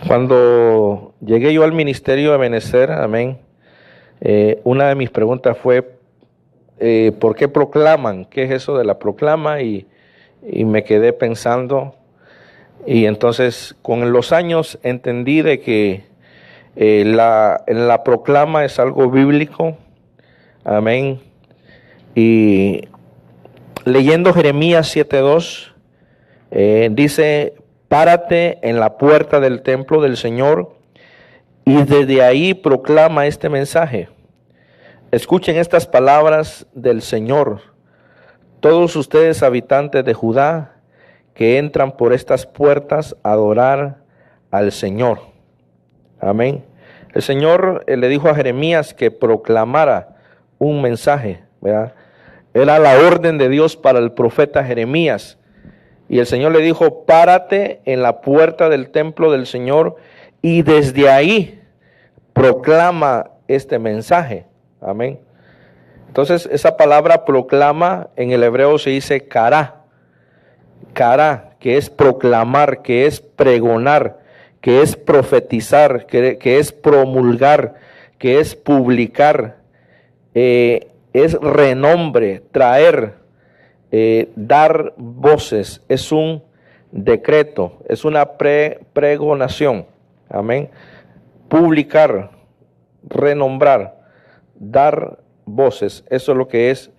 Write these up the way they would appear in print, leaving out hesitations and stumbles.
Cuando llegué yo al ministerio de Ebenecer, amén, una de mis preguntas fue, ¿por qué proclaman? ¿Qué es eso de la proclama? Y me quedé pensando, y entonces con los años entendí de que la proclama es algo bíblico, amén, y leyendo Jeremías 7:2, dice: párate en la puerta del templo del Señor y desde ahí proclama este mensaje. Escuchen estas palabras del Señor, todos ustedes habitantes de Judá que entran por estas puertas a adorar al Señor. Amén. El Señor le dijo a Jeremías que proclamara un mensaje, ¿verdad? Era la orden de Dios para el profeta Jeremías. Y el Señor le dijo: párate en la puerta del templo del Señor y desde ahí proclama este mensaje. Amén. Entonces esa palabra proclama en el hebreo se dice kará. Kará, que es proclamar, que es pregonar, que es profetizar, que es promulgar, que es publicar, es renombre, traer. Dar voces, es un decreto, es una pregonación, amén. Publicar, renombrar, dar voces, eso es lo que es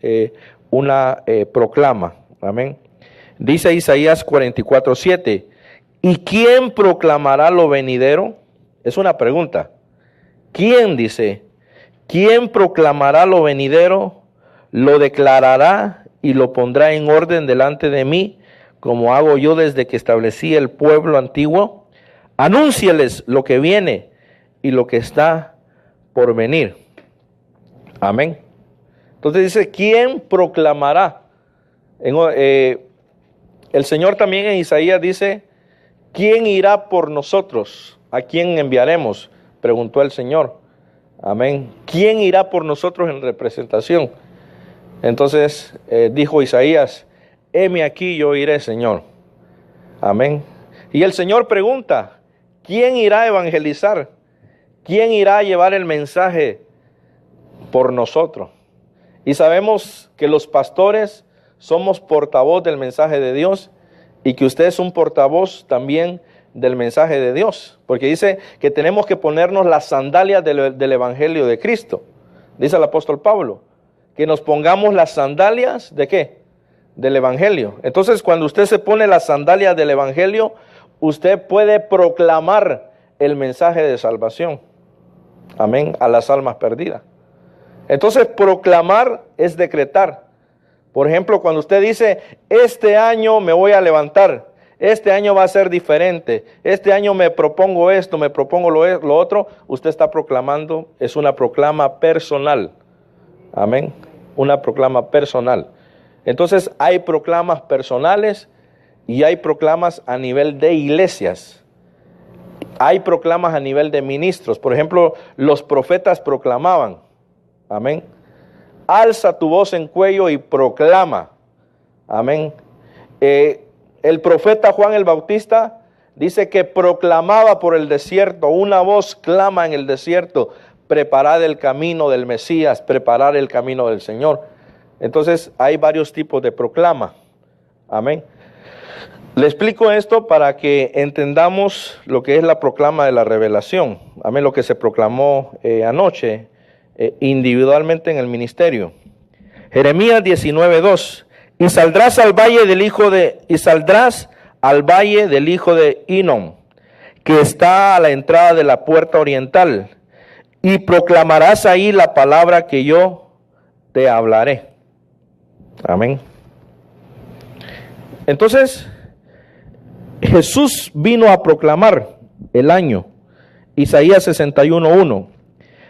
una proclama, amén. Dice Isaías 44:7, ¿y quién proclamará lo venidero? Es una pregunta. ¿Quién dice? ¿Quién proclamará lo venidero? Lo declarará y lo pondrá en orden delante de mí, como hago yo desde que establecí el pueblo antiguo. Anúncieles lo que viene y lo que está por venir. Amén. Entonces dice, ¿quién proclamará? El Señor también en Isaías dice, ¿quién irá por nosotros? ¿A quién enviaremos? Preguntó el Señor. Amén. ¿Quién irá por nosotros en representación? Entonces dijo Isaías, heme aquí, yo iré, Señor. Amén. Y el Señor pregunta, ¿quién irá a evangelizar? ¿Quién irá a llevar el mensaje por nosotros? Y sabemos que los pastores somos portavoz del mensaje de Dios y que usted es un portavoz también del mensaje de Dios. Porque dice que tenemos que ponernos las sandalias del evangelio de Cristo. Dice el apóstol Pablo. Que nos pongamos las sandalias ¿de qué? Del evangelio. Entonces, cuando usted se pone las sandalias del evangelio, usted puede proclamar el mensaje de salvación. Amén. A las almas perdidas. Entonces, proclamar es decretar. Por ejemplo, cuando usted dice, este año me voy a levantar, este año va a ser diferente, este año me propongo esto, me propongo lo otro, usted está proclamando, es una proclama personal. Amén. Una proclama personal. Entonces hay proclamas personales y hay proclamas a nivel de iglesias. Hay proclamas a nivel de ministros. Por ejemplo, los profetas proclamaban. Amén. Alza tu voz en cuello y proclama. Amén. El profeta Juan el Bautista dice que proclamaba por el desierto. Una voz clama en el desierto. Preparar el camino del Mesías, preparar el camino del Señor. Entonces hay varios tipos de proclama. Amén. Le explico esto para que entendamos lo que es la proclama de la revelación. Amén, lo que se proclamó anoche individualmente en el ministerio. Jeremías 19:2. Y saldrás al valle del hijo de Hinnom, que está a la entrada de la puerta oriental. Y proclamarás ahí la palabra que yo te hablaré. Amén. Entonces, Jesús vino a proclamar el año. Isaías 61:1.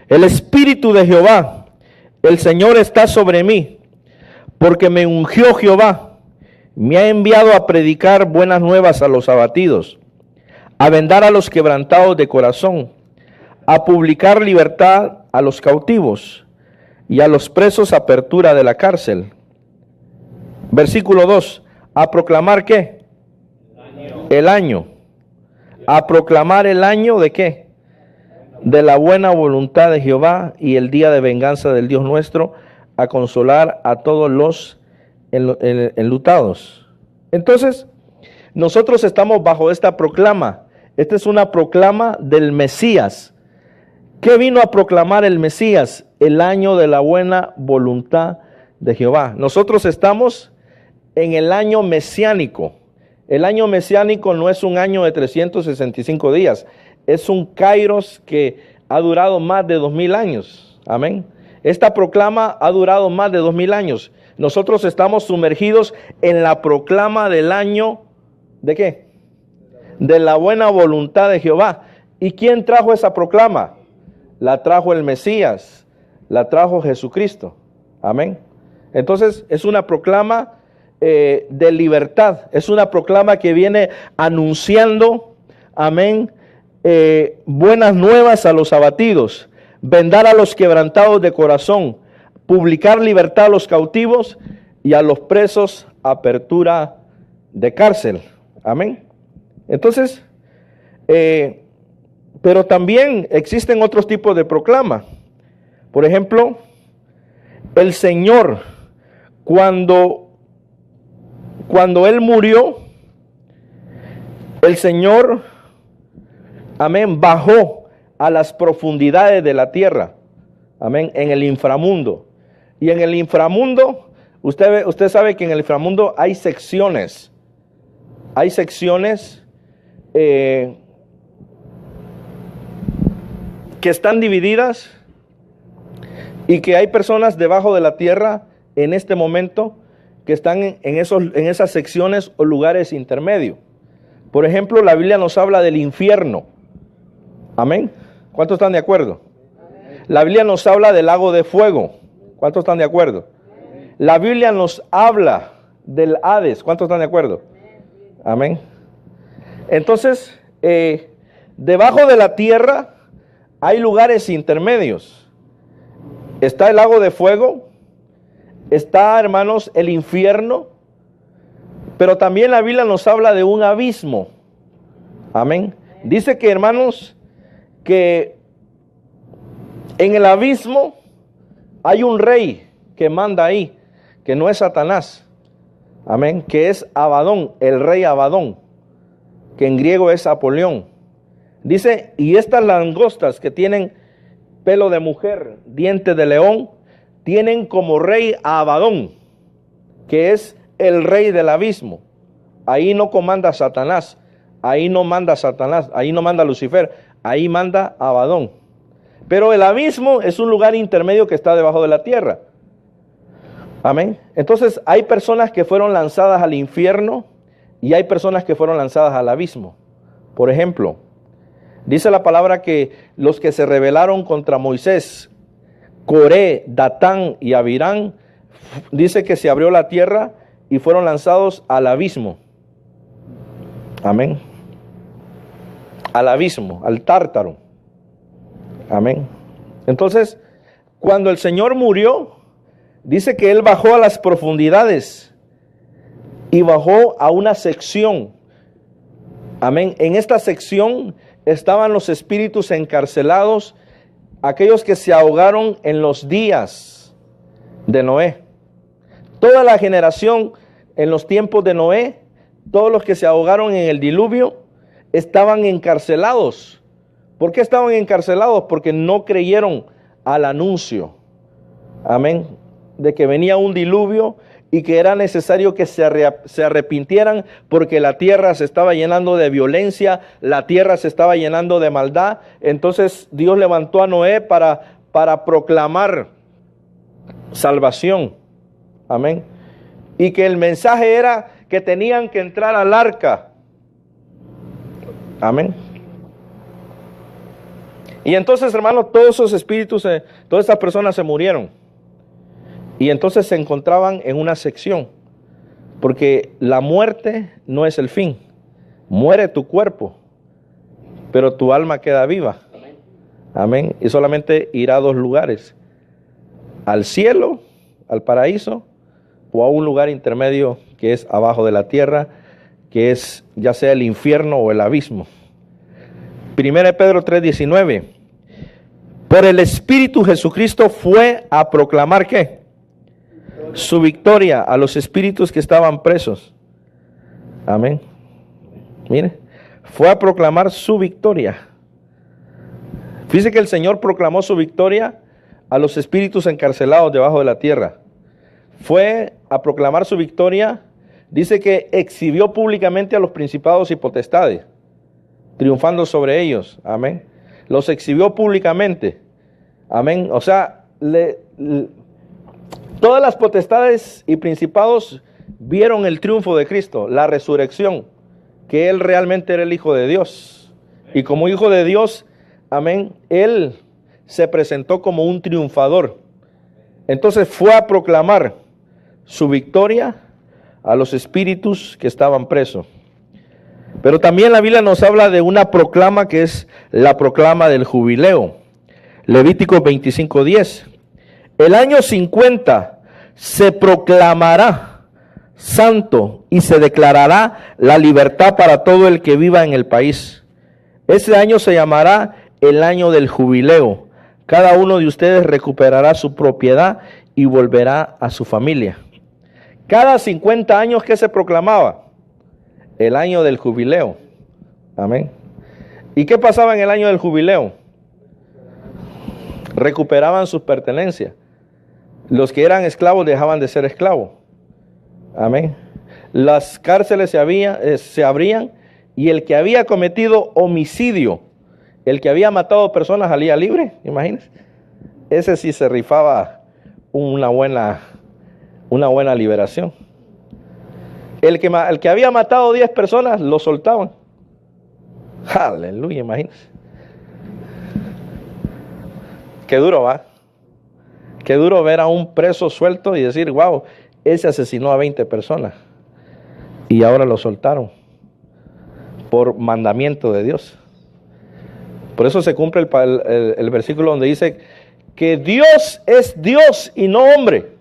El Espíritu de Jehová, el Señor está sobre mí, porque me ungió Jehová. Me ha enviado a predicar buenas nuevas a los abatidos, a vendar a los quebrantados de corazón, a publicar libertad a los cautivos y a los presos apertura de la cárcel. Versículo 2. A proclamar ¿qué? El año A proclamar el año de ¿qué? De la buena voluntad de Jehová y el día de venganza del Dios nuestro, a consolar a todos los enlutados. Entonces, nosotros estamos bajo esta proclama. Esta es una proclama del Mesías. ¿Qué vino a proclamar el Mesías? El año de la buena voluntad de Jehová. Nosotros estamos en el año mesiánico. El año mesiánico no es un año de 365 días. Es un kairos que ha durado más de 2000 años. Amén. Esta proclama ha durado más de 2000 años. Nosotros estamos sumergidos en la proclama del año, ¿de qué? De la buena voluntad de Jehová. ¿Y quién trajo esa proclama? La trajo el Mesías, la trajo Jesucristo. Amén. Entonces es una proclama de libertad. Es una proclama que viene anunciando, amén, buenas nuevas a los abatidos, vendar a los quebrantados de corazón, publicar libertad a los cautivos y a los presos apertura de cárcel. Amén. Entonces, pero también existen otros tipos de proclama. Por ejemplo, el Señor, cuando Él murió, el Señor, amén, bajó a las profundidades de la tierra, amén, en el inframundo. Y en el inframundo, usted sabe que en el inframundo hay secciones. Hay secciones que están divididas y que hay personas debajo de la tierra en este momento que están en esas secciones o lugares intermedios. Por ejemplo, la Biblia nos habla del infierno. Amén. ¿Cuántos están de acuerdo? La Biblia nos habla del lago de fuego. ¿Cuántos están de acuerdo? La Biblia nos habla del Hades. ¿Cuántos están de acuerdo? Amén. Entonces, debajo de la tierra hay lugares intermedios. Está el lago de fuego, está, hermanos, el infierno, pero también la Biblia nos habla de un abismo. Amén. Dice que, hermanos, que en el abismo hay un rey que manda ahí, que no es Satanás. Amén. Que es Abadón, el rey Abadón, que en griego es Apolión. Dice, y estas langostas que tienen pelo de mujer, dientes de león, tienen como rey a Abadón, que es el rey del abismo. Ahí no comanda Satanás, ahí no manda Satanás, ahí no manda Lucifer, ahí manda Abadón. Pero el abismo es un lugar intermedio que está debajo de la tierra. Amén. Entonces hay personas que fueron lanzadas al infierno y hay personas que fueron lanzadas al abismo. Por ejemplo, dice la palabra que los que se rebelaron contra Moisés, Coré, Datán y Abirán, dice que se abrió la tierra y fueron lanzados al abismo. Amén. Al abismo, al tártaro. Amén. Entonces, cuando el Señor murió, dice que Él bajó a las profundidades y bajó a una sección. Amén. En esta sección estaban los espíritus encarcelados, aquellos que se ahogaron en los días de Noé. Toda la generación en los tiempos de Noé, todos los que se ahogaron en el diluvio, estaban encarcelados. ¿Por qué estaban encarcelados? Porque no creyeron al anuncio. Amén. De que venía un diluvio y que era necesario que se arrepintieran porque la tierra se estaba llenando de violencia, la tierra se estaba llenando de maldad. Entonces Dios levantó a Noé para proclamar salvación. Amén. Y que el mensaje era que tenían que entrar al arca. Amén. Y entonces, hermanos, todos esos espíritus, todas estas personas se murieron. Y entonces se encontraban en una sección, porque la muerte no es el fin. Muere tu cuerpo, pero tu alma queda viva. Amén. Y solamente irá a dos lugares: al cielo, al paraíso, o a un lugar intermedio que es abajo de la tierra, que es ya sea el infierno o el abismo. 1 Pedro 3:19. Por el Espíritu Jesucristo fue a proclamar ¿qué? Su victoria a los espíritus que estaban presos. Amén. Mire, fue a proclamar su victoria. Fíjese que el Señor proclamó su victoria a los espíritus encarcelados debajo de la tierra. Fue a proclamar su victoria. Dice que exhibió públicamente a los principados y potestades, triunfando sobre ellos. Amén. Los exhibió públicamente. Amén. O sea, todas las potestades y principados vieron el triunfo de Cristo, la resurrección, que Él realmente era el Hijo de Dios. Y como Hijo de Dios, amén, Él se presentó como un triunfador. Entonces fue a proclamar su victoria a los espíritus que estaban presos. Pero también la Biblia nos habla de una proclama que es la proclama del jubileo. Levítico 25:10. El año 50 se proclamará santo y se declarará la libertad para todo el que viva en el país. Ese año se llamará el año del jubileo. Cada uno de ustedes recuperará su propiedad y volverá a su familia. Cada 50 años, ¿qué se proclamaba? El año del jubileo. Amén. ¿Y qué pasaba en el año del jubileo? Recuperaban sus pertenencias. Los que eran esclavos dejaban de ser esclavos. Amén. Las cárceles se abrían y el que había cometido homicidio, el que había matado personas, salía libre. Imagínense. Ese sí se rifaba una buena liberación. El que había matado 10 personas, lo soltaban. Aleluya, imagínense. Qué duro, ¿va? Qué duro ver a un preso suelto y decir, wow, ese asesinó a 20 personas. Y ahora lo soltaron. Por mandamiento de Dios. Por eso se cumple el versículo donde dice que Dios es Dios y no hombre.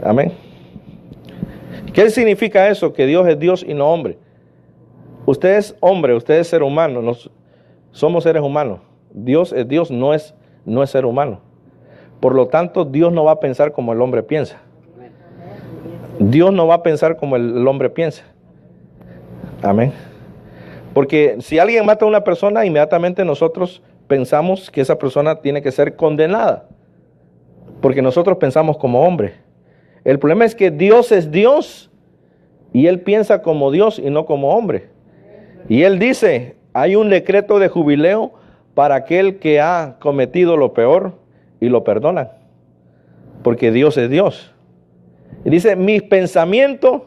Amén. ¿Qué significa eso? Que Dios es Dios y no hombre. Usted es hombre, usted es ser humano. Somos seres humanos. Dios es Dios, no es ser humano. Por lo tanto, Dios no va a pensar como el hombre piensa. Dios no va a pensar como el hombre piensa. Amén. Porque si alguien mata a una persona, inmediatamente nosotros pensamos que esa persona tiene que ser condenada. Porque nosotros pensamos como hombre. El problema es que Dios es Dios y Él piensa como Dios y no como hombre. Y Él dice, hay un decreto de jubileo para aquel que ha cometido lo peor y lo perdonan. Porque Dios es Dios. Y dice, mis pensamientos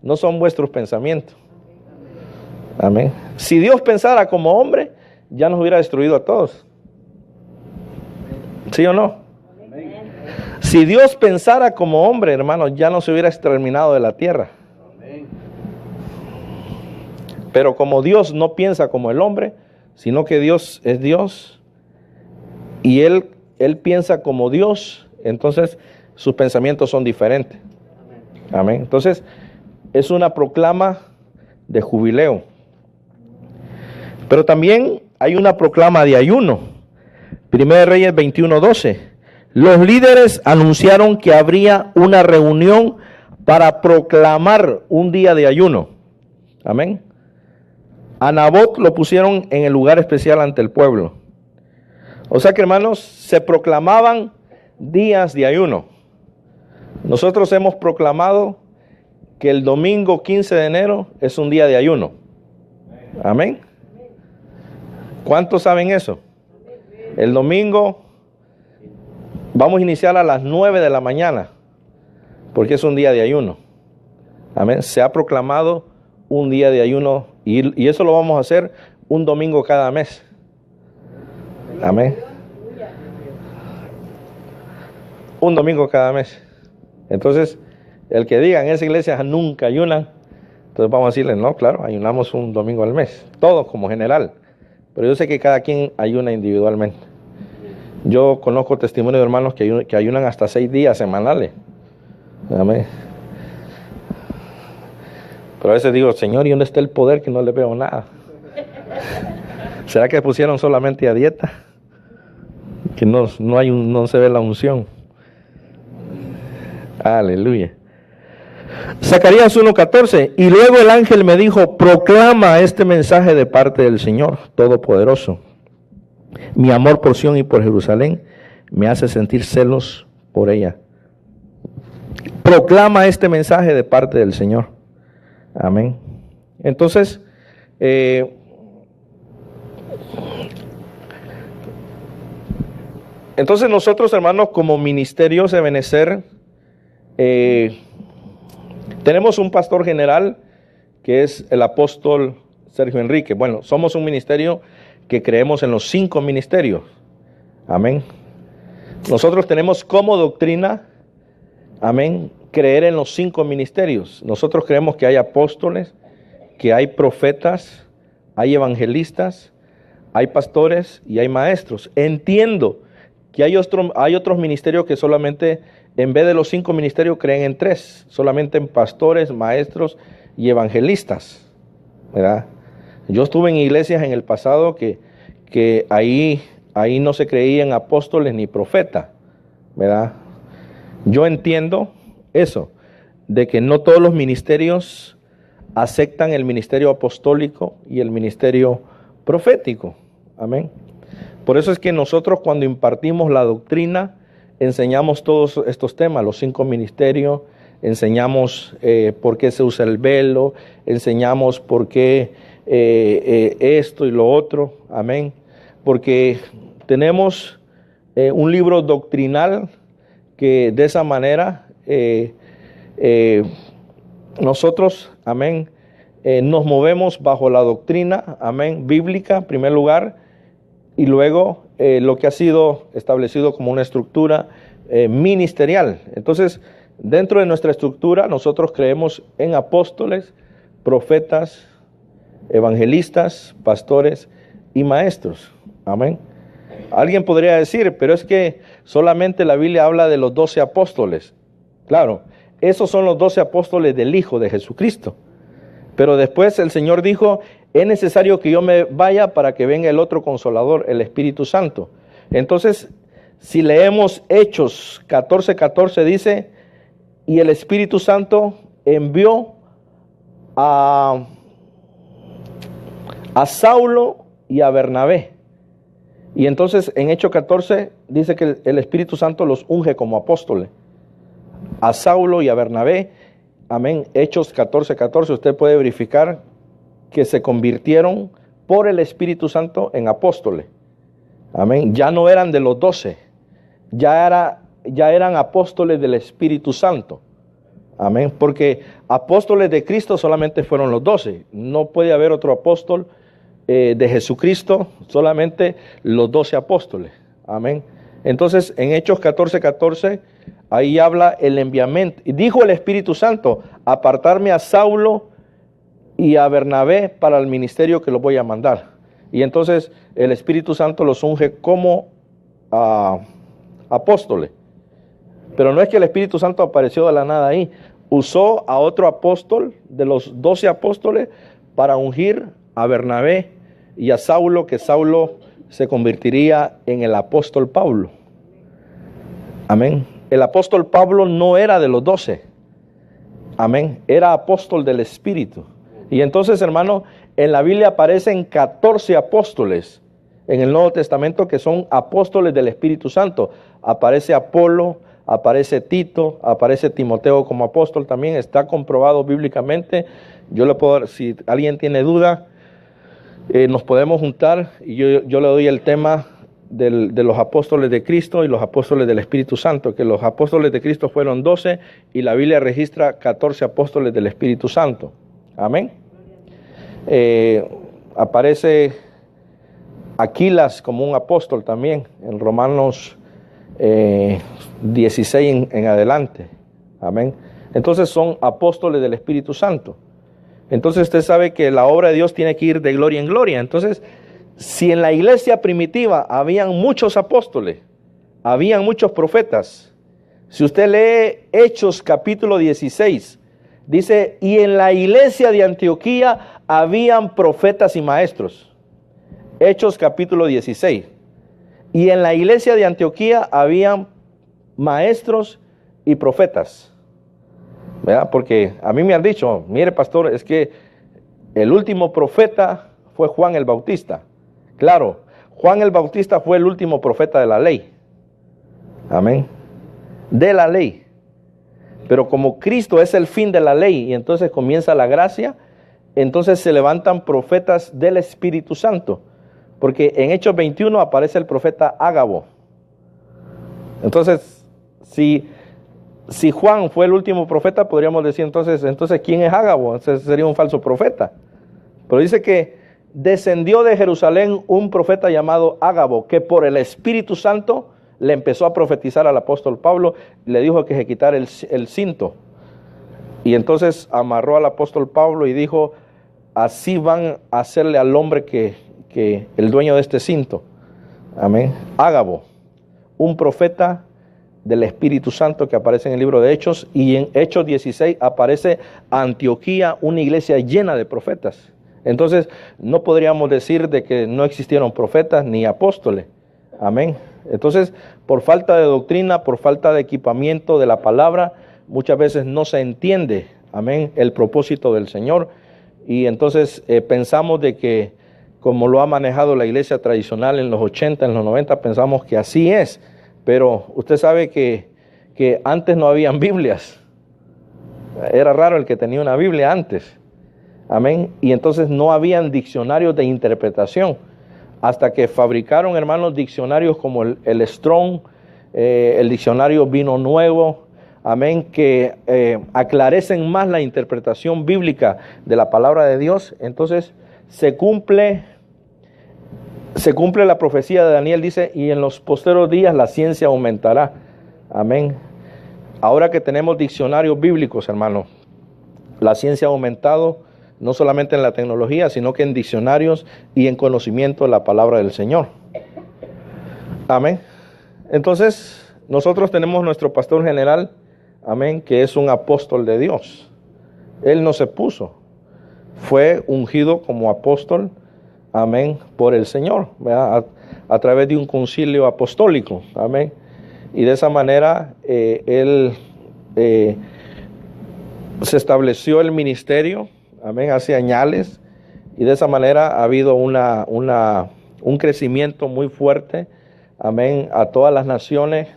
no son vuestros pensamientos. Amén. Si Dios pensara como hombre, ya nos hubiera destruido a todos. ¿Sí o no? Si Dios pensara como hombre, hermanos, ya no se hubiera exterminado de la tierra. Pero como Dios no piensa como el hombre, sino que Dios es Dios y Él piensa como Dios, entonces sus pensamientos son diferentes. Amén. Entonces, es una proclama de jubileo. Pero también hay una proclama de ayuno. 1 Reyes 21:12. Los líderes anunciaron que habría una reunión para proclamar un día de ayuno. Amén. A Nabot lo pusieron en el lugar especial ante el pueblo. O sea que, hermanos, se proclamaban días de ayuno. Nosotros hemos proclamado que el domingo 15 de enero es un día de ayuno. Amén. ¿Cuántos saben eso? El domingo vamos a iniciar a las 9 de la mañana, porque es un día de ayuno. Amén. Se ha proclamado un día de ayuno y eso lo vamos a hacer un domingo cada mes. Amén. Un domingo cada mes. Entonces, el que diga en esa iglesia nunca ayunan, entonces vamos a decirle, no, claro, ayunamos un domingo al mes, todos como general. Pero yo sé que cada quien ayuna individualmente. Yo conozco testimonios de hermanos que ayunan hasta 6 días semanales. Amén. Pero a veces digo, Señor, ¿y dónde está el poder que no le veo nada? ¿Será que pusieron solamente a dieta? Que no se ve la unción. Aleluya. Zacarías 1:14. Y luego el ángel me dijo: proclama este mensaje de parte del Señor Todopoderoso. Mi amor por Sión y por Jerusalén me hace sentir celos por ella. Proclama este mensaje de parte del Señor. Amén. Entonces, nosotros, hermanos, como ministerios de Ebenecer, tenemos un pastor general que es el apóstol Sergio Enrique. Bueno, somos un ministerio que creemos en los 5 ministerios. Amén. Nosotros tenemos como doctrina, amén, creer en los 5 ministerios. Nosotros creemos que hay apóstoles, que hay profetas, hay evangelistas, hay pastores y hay maestros. Entiendo que hay otros ministerios que solamente, en vez de los 5 ministerios, creen en 3, solamente en pastores, maestros y evangelistas, ¿verdad? Yo estuve en iglesias en el pasado que ahí no se creían apóstoles ni profetas, ¿verdad? Yo entiendo eso, de que no todos los ministerios aceptan el ministerio apostólico y el ministerio profético. Amén. Por eso es que nosotros, cuando impartimos la doctrina, enseñamos todos estos temas, los 5 ministerios, enseñamos por qué se usa el velo, enseñamos por qué esto y lo otro. Amén. Porque tenemos un libro doctrinal que de esa manera nosotros, amén, nos movemos bajo la doctrina, amén, bíblica en primer lugar, y luego lo que ha sido establecido como una estructura ministerial. Entonces, dentro de nuestra estructura, nosotros creemos en apóstoles, profetas, evangelistas, pastores y maestros. Amén. Alguien podría decir, pero es que solamente la Biblia habla de los 12 apóstoles. Claro, esos son los 12 apóstoles del Hijo de Jesucristo. Pero después el Señor dijo: es necesario que yo me vaya para que venga el otro Consolador, el Espíritu Santo. Entonces, si leemos Hechos 14:14, dice: y el Espíritu Santo envió a Saulo y a Bernabé. Y entonces en Hechos 14 dice que el Espíritu Santo los unge como apóstoles. A Saulo y a Bernabé. Amén. Hechos 14:14, usted puede verificar que se convirtieron por el Espíritu Santo en apóstoles. Amén. Ya no eran de los 12, ya eran apóstoles del Espíritu Santo. Amén. Porque apóstoles de Cristo solamente fueron los 12. No puede haber otro apóstol de Jesucristo, solamente los 12 apóstoles. Amén. Entonces, en Hechos 14:14, ahí habla el enviamiento. Y dijo el Espíritu Santo: apartarme a Saulo y a Bernabé para el ministerio que los voy a mandar. Y entonces el Espíritu Santo los unge como apóstoles. Pero no es que el Espíritu Santo apareció de la nada ahí. Usó a otro apóstol de los 12 apóstoles para ungir a Bernabé y a Saulo, que Saulo se convertiría en el apóstol Pablo. Amén. El apóstol Pablo no era de los 12. Amén. Era apóstol del Espíritu. Y entonces, hermano, en la Biblia aparecen 14 apóstoles en el Nuevo Testamento que son apóstoles del Espíritu Santo. Aparece Apolo, aparece Tito, aparece Timoteo como apóstol también. Está comprobado bíblicamente. Yo le puedo, si alguien tiene duda, nos podemos juntar y yo le doy el tema de los apóstoles de Cristo y los apóstoles del Espíritu Santo, que los apóstoles de Cristo fueron 12 y la Biblia registra 14 apóstoles del Espíritu Santo. Amén. Aparece Aquilas como un apóstol también en Romanos 16 en adelante. Amén. Entonces son apóstoles del Espíritu Santo. Entonces usted sabe que la obra de Dios tiene que ir de gloria en gloria. Entonces, si en la iglesia primitiva habían muchos apóstoles, habían muchos profetas, si usted lee Hechos capítulo 16, dice: y en la iglesia de Antioquía habían profetas y maestros. Hechos capítulo 16. Y en la iglesia de Antioquía habían maestros y profetas. ¿Verdad? Porque a mí me han dicho, mire pastor, es que el último profeta fue Juan el Bautista. Claro, Juan el Bautista fue el último profeta de la ley. Amén. De la ley. Pero como Cristo es el fin de la ley y entonces comienza la gracia, entonces se levantan profetas del Espíritu Santo. Porque en Hechos 21 aparece el profeta Ágabo. Entonces, si Juan fue el último profeta, podríamos decir entonces ¿quién es Ágabo? Entonces sería un falso profeta. Pero dice que descendió de Jerusalén un profeta llamado Ágabo, que por el Espíritu Santo le empezó a profetizar al apóstol Pablo, y le dijo que se quitara el cinto. Y entonces amarró al apóstol Pablo y dijo, así van a hacerle al hombre que el dueño de este cinto. Amén. Ágabo, un profeta del Espíritu Santo que aparece en el libro de Hechos, y en Hechos 16 aparece Antioquía, una iglesia llena de profetas. Entonces no podríamos decir de que no existieron profetas ni apóstoles. Amén. Entonces, por falta de doctrina, por falta de equipamiento de la palabra, muchas veces no se entiende, amén, el propósito del Señor. Y entonces pensamos de que como lo ha manejado la iglesia tradicional en los 80, en los 90, pensamos que así es. Pero usted sabe que antes no habían Biblias. Era raro el que tenía una Biblia antes. Amén. Y entonces no habían diccionarios de interpretación. Hasta que fabricaron, hermanos, diccionarios como el Strong, el diccionario Vino Nuevo, amén, que aclarecen más la interpretación bíblica de la palabra de Dios. Entonces se cumple la profecía de Daniel, dice, y en los posteros días la ciencia aumentará. Amén. Ahora que tenemos diccionarios bíblicos, hermanos, la ciencia ha aumentado, no solamente en la tecnología, sino que en diccionarios y en conocimiento de la palabra del Señor. Amén. Entonces, nosotros tenemos nuestro pastor general, amén, que es un apóstol de Dios. Él no se puso, fue ungido como apóstol, amén, por el Señor, ¿verdad? A través de un concilio apostólico, amén. Y de esa manera él se estableció el ministerio, amén, hace años, y de esa manera ha habido un crecimiento muy fuerte, amén, a todas las naciones,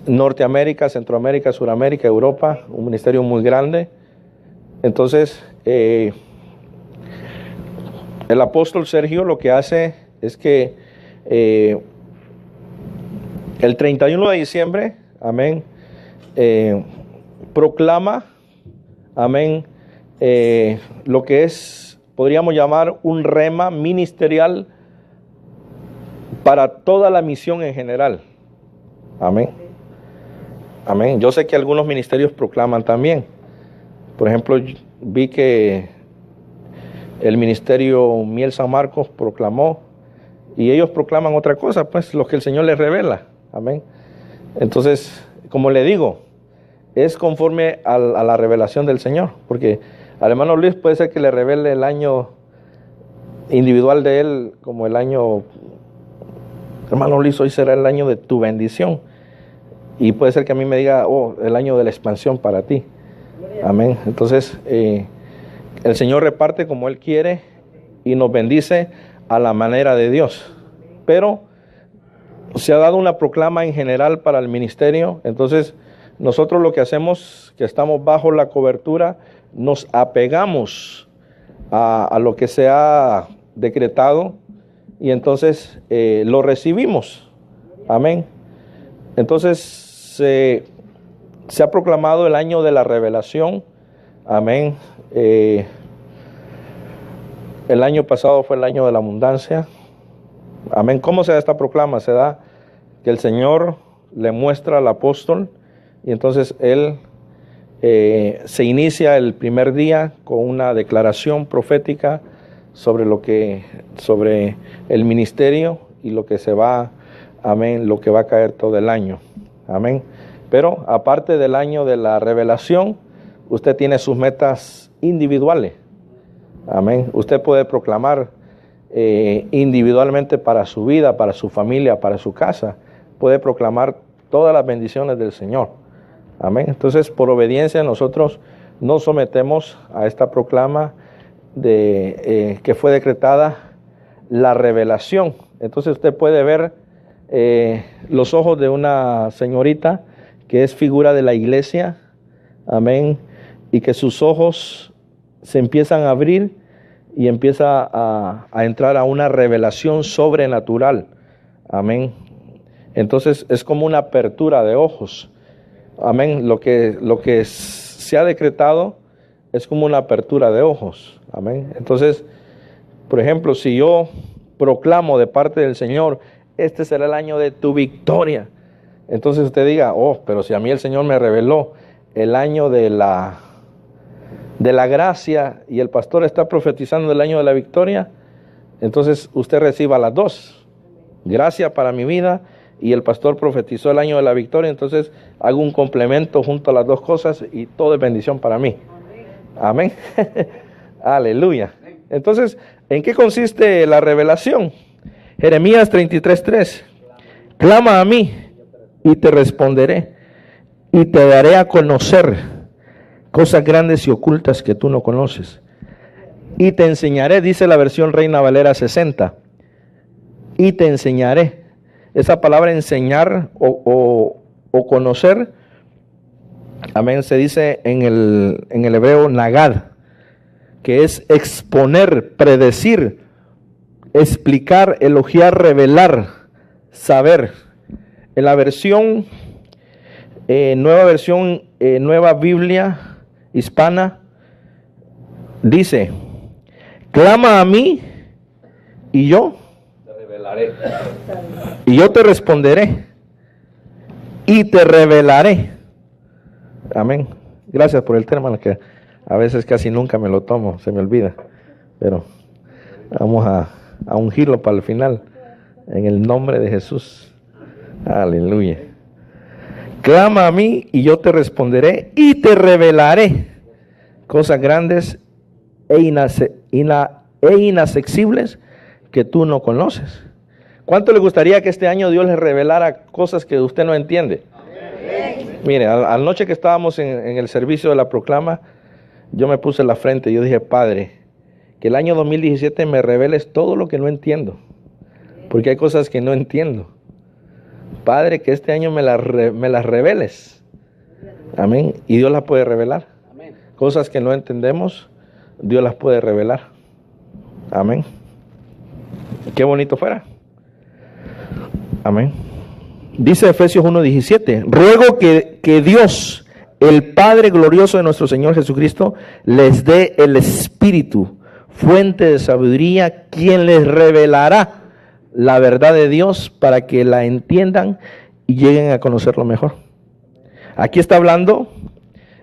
Norteamérica, Centroamérica, Suramérica, Europa, un ministerio muy grande. Entonces, el apóstol Sergio lo que hace es que el 31 de diciembre, amén, proclama, amén, lo que es, podríamos llamar un rema ministerial para toda la misión en general. Amén. Amén. Yo sé que algunos ministerios proclaman también. Por ejemplo, vi que el ministerio Miel San Marcos proclamó, y ellos proclaman otra cosa, pues lo que el Señor les revela. Amén. Entonces, como le digo, es conforme a la revelación del Señor, porque al hermano Luis puede ser que le revele el año individual de él como el año, hermano Luis, hoy será el año de tu bendición, y puede ser que a mí me diga, oh, el año de la expansión para ti. Amén. Entonces el Señor reparte como Él quiere y nos bendice a la manera de Dios, pero se ha dado una proclama en general para el ministerio. Entonces nosotros lo que hacemos, que estamos bajo la cobertura, nos apegamos a lo que se ha decretado, y entonces lo recibimos. Amén. Entonces se ha proclamado el año de la revelación. Amén. El año pasado fue el año de la abundancia. Amén. ¿Cómo se da esta proclama? Se da que el Señor le muestra al apóstol, y entonces él se inicia el primer día con una declaración profética sobre el ministerio y lo que se va, amén, lo que va a caer todo el año. Amén. Pero aparte del año de la revelación, usted tiene sus metas individuales. Amén. Usted puede proclamar individualmente para su vida, para su familia, para su casa, puede proclamar todas las bendiciones del Señor. Amén. Entonces, por obediencia nosotros nos sometemos a esta proclama que fue decretada la revelación. Entonces usted puede ver los ojos de una señorita que es figura de la iglesia, amén, y que sus ojos se empiezan a abrir y empieza a entrar a una revelación sobrenatural, amén. Entonces es como una apertura de ojos, amén. Lo que se ha decretado es como una apertura de ojos, amén. Entonces, por ejemplo, si yo proclamo de parte del Señor, este será el año de tu victoria, entonces usted diga, oh, pero si a mí el Señor me reveló el año de la gracia y el pastor está profetizando el año de la victoria, entonces usted reciba las dos, gracia para mi vida y el pastor profetizó el año de la victoria, entonces hago un complemento junto a las dos cosas y todo es bendición para mí. Amén. Aleluya. Entonces, ¿en qué consiste la revelación? Jeremías 33:3. Clama a mí y te responderé y te daré a conocer cosas grandes y ocultas que tú no conoces. Y te enseñaré, dice la versión Reina Valera 60. Y te enseñaré. Esa palabra enseñar o conocer, amén, se dice en el hebreo nagad, que es exponer, predecir, explicar, elogiar, revelar, saber. En la versión, Nueva Biblia Hispana, dice, clama a mí y yo te revelaré. Y yo te responderé y te revelaré. Amén. Gracias por el término que a veces casi nunca me lo tomo, se me olvida. Pero vamos a ungirlo para el final. En el nombre de Jesús. Aleluya. Clama a mí y yo te responderé y te revelaré cosas grandes e inaccesibles que tú no conoces. ¿Cuánto le gustaría que este año Dios les revelara cosas que usted no entiende? Amén. Mire, anoche que estábamos en el servicio de la proclama, yo me puse la frente y yo dije, Padre, que el año 2017 me reveles todo lo que no entiendo, porque hay cosas que no entiendo. Padre, que este año me las reveles. Amén. Y Dios las puede revelar. Amén. Cosas que no entendemos, Dios las puede revelar. Amén. Qué bonito fuera. Amén. Dice Efesios 1:17, ruego que Dios, el Padre glorioso de nuestro Señor Jesucristo, les dé el Espíritu, fuente de sabiduría, quien les revelará la verdad de Dios para que la entiendan y lleguen a conocerlo mejor. Aquí está hablando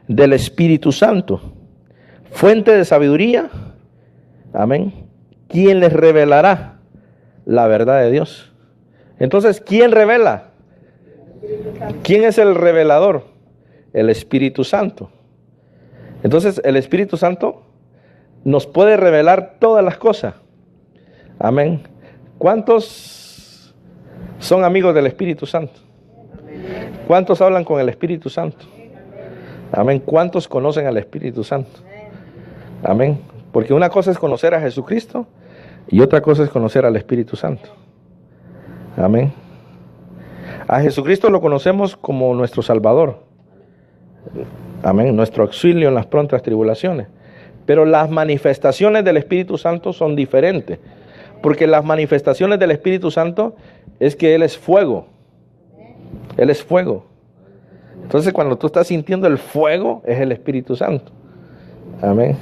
del Espíritu Santo, fuente de sabiduría, amén, quien les revelará la verdad de Dios. Entonces, ¿quién revela? ¿Quién es el revelador? El Espíritu Santo. Entonces, el Espíritu Santo nos puede revelar todas las cosas. Amén. ¿Cuántos son amigos del Espíritu Santo? ¿Cuántos hablan con el Espíritu Santo? Amén. ¿Cuántos conocen al Espíritu Santo? Amén. Porque una cosa es conocer a Jesucristo y otra cosa es conocer al Espíritu Santo. Amén. A Jesucristo lo conocemos como nuestro Salvador. Amén. Nuestro auxilio en las prontas tribulaciones. Pero las manifestaciones del Espíritu Santo son diferentes. Porque las manifestaciones del Espíritu Santo es que Él es fuego. Él es fuego. Entonces cuando tú estás sintiendo el fuego, es el Espíritu Santo. Amén.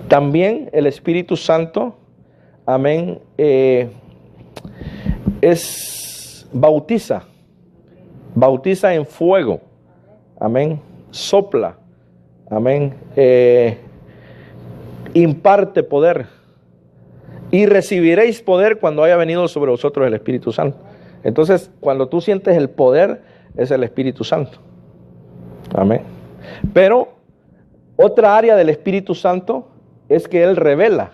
También el Espíritu Santo, amén, bautiza en fuego. Amén. Sopla. Amén. Imparte poder. Y recibiréis poder cuando haya venido sobre vosotros el Espíritu Santo. Entonces, cuando tú sientes el poder, es el Espíritu Santo. Amén. Pero otra área del Espíritu Santo es que Él revela.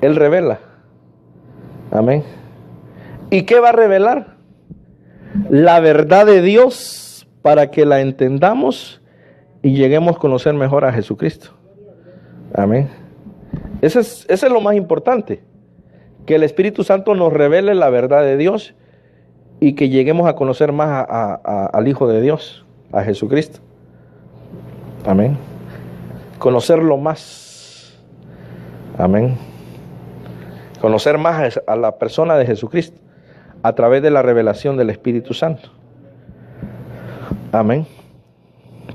Él revela. Amén. ¿Y qué va a revelar? La verdad de Dios para que la entendamos y lleguemos a conocer mejor a Jesucristo. Amén. Eso es lo más importante. Que el Espíritu Santo nos revele la verdad de Dios y que lleguemos a conocer más al Hijo de Dios, a Jesucristo. Amén. Conocerlo más. Amén. Conocer más a la persona de Jesucristo a través de la revelación del Espíritu Santo. Amén.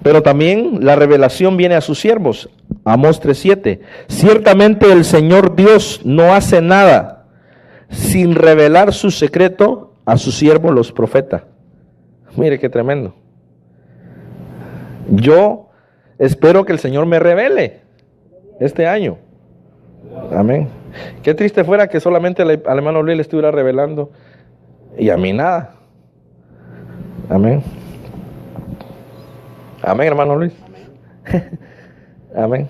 Pero también la revelación viene a sus siervos. Amós 3:7. Ciertamente el Señor Dios no hace nada sin revelar su secreto a sus siervos los profetas. Mire qué tremendo. Yo espero que el Señor me revele este año. Amén. Qué triste fuera que solamente al hermano Luis le estuviera revelando y a mí nada. Amén. Amén, hermano Luis. Amén.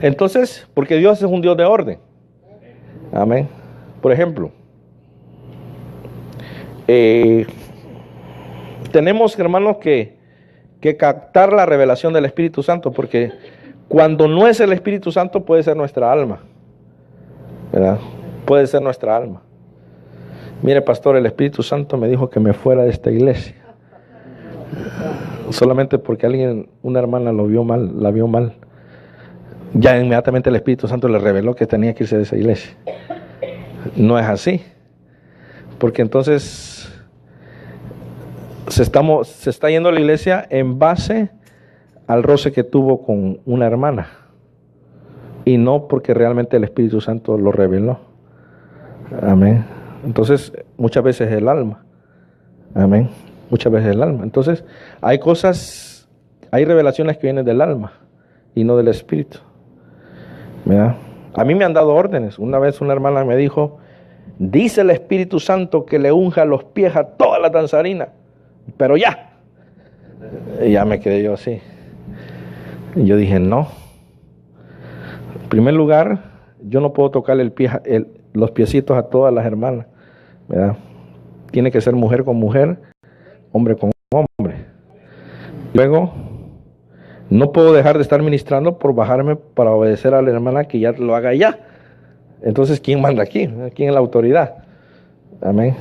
Entonces, porque Dios es un Dios de orden. Amén. Por ejemplo, tenemos, hermanos, que captar la revelación del Espíritu Santo, porque cuando no es el Espíritu Santo puede ser nuestra alma, ¿verdad? Puede ser nuestra alma. Mire, pastor, el Espíritu Santo me dijo que me fuera de esta iglesia. Solamente porque una hermana la vio mal. Ya inmediatamente el Espíritu Santo le reveló que tenía que irse de esa iglesia. No es así. Porque entonces se está yendo a la iglesia en base al roce que tuvo con una hermana. Y no porque realmente el Espíritu Santo lo reveló. Amén. Entonces, muchas veces el alma. Amén. Muchas veces el alma. Entonces, hay revelaciones que vienen del alma y no del espíritu. ¿Verdad? A mí me han dado órdenes. Una vez una hermana me dijo, dice el Espíritu Santo que le unja los pies a toda la danzarina, pero ya. Y ya me quedé yo así. Y yo dije, no. En primer lugar, yo no puedo tocarle los piecitos a todas las hermanas, ¿verdad? Tiene que ser mujer con mujer, hombre con hombre. Luego, no puedo dejar de estar ministrando por bajarme para obedecer a la hermana que ya lo haga ya. Entonces, ¿quién manda aquí? ¿Quién es la autoridad? Amén.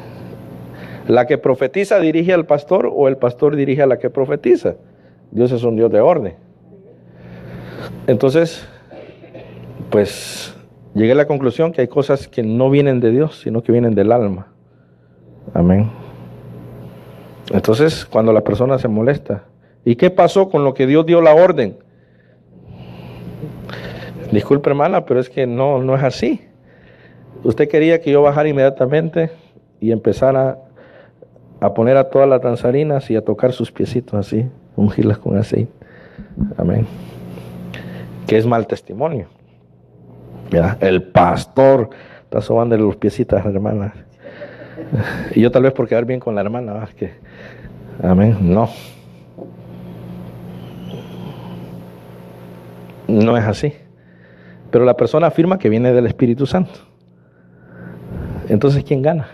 La que profetiza dirige al pastor o el pastor dirige a la que profetiza. Dios es un Dios de orden. Entonces, pues, llegué a la conclusión que hay cosas que no vienen de Dios, sino que vienen del alma. Amén. Entonces, cuando la persona se molesta, ¿y qué pasó con lo que Dios dio la orden? Disculpe, hermana, pero es que no es así. Usted quería que yo bajara inmediatamente y empezara a poner a todas las danzarinas y a tocar sus piecitos así, ungirlas con aceite. Amén. Que es mal testimonio. ¿Verdad? El pastor está sobándole los piecitos a las hermanas. Y yo tal vez por quedar bien con la hermana, ¿verdad? Amén. No es así. Pero la persona afirma que viene del Espíritu Santo. Entonces, ¿quién gana?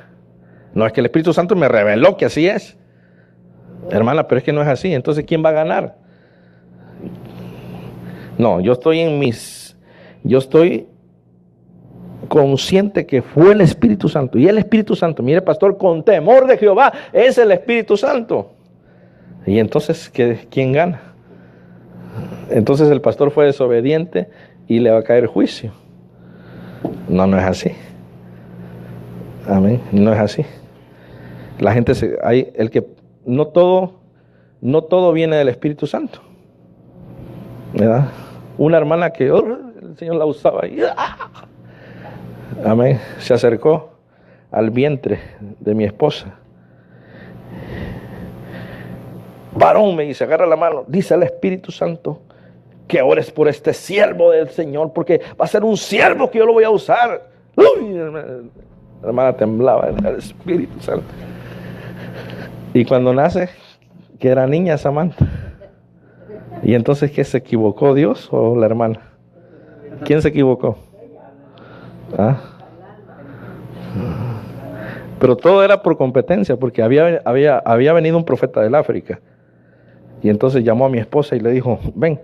No es que el Espíritu Santo me reveló que así es. Hermana, pero es que no es así. Entonces, ¿quién va a ganar? No, yo estoy consciente que fue el Espíritu Santo. Y el Espíritu Santo, mire, pastor, con temor de Jehová, es el Espíritu Santo. Y entonces, ¿quién gana? Entonces el pastor fue desobediente y le va a caer juicio. No es así. Amén. No es así. La gente no todo viene del Espíritu Santo. ¿Verdad? Una hermana que el Señor la usaba y amén, se acercó al vientre de mi esposa. Varón, me dice, agarra la mano, dice el Espíritu Santo que ores por este siervo del Señor, porque va a ser un siervo que yo lo voy a usar. Uy, la hermana temblaba, el Espíritu Santo. Y cuando nace, que era niña Samantha. Y entonces, ¿qué se equivocó, Dios o la hermana? ¿Quién se equivocó? ¿Ah? Pero todo era por competencia, porque había venido un profeta del África. Y entonces llamó a mi esposa y le dijo, ven.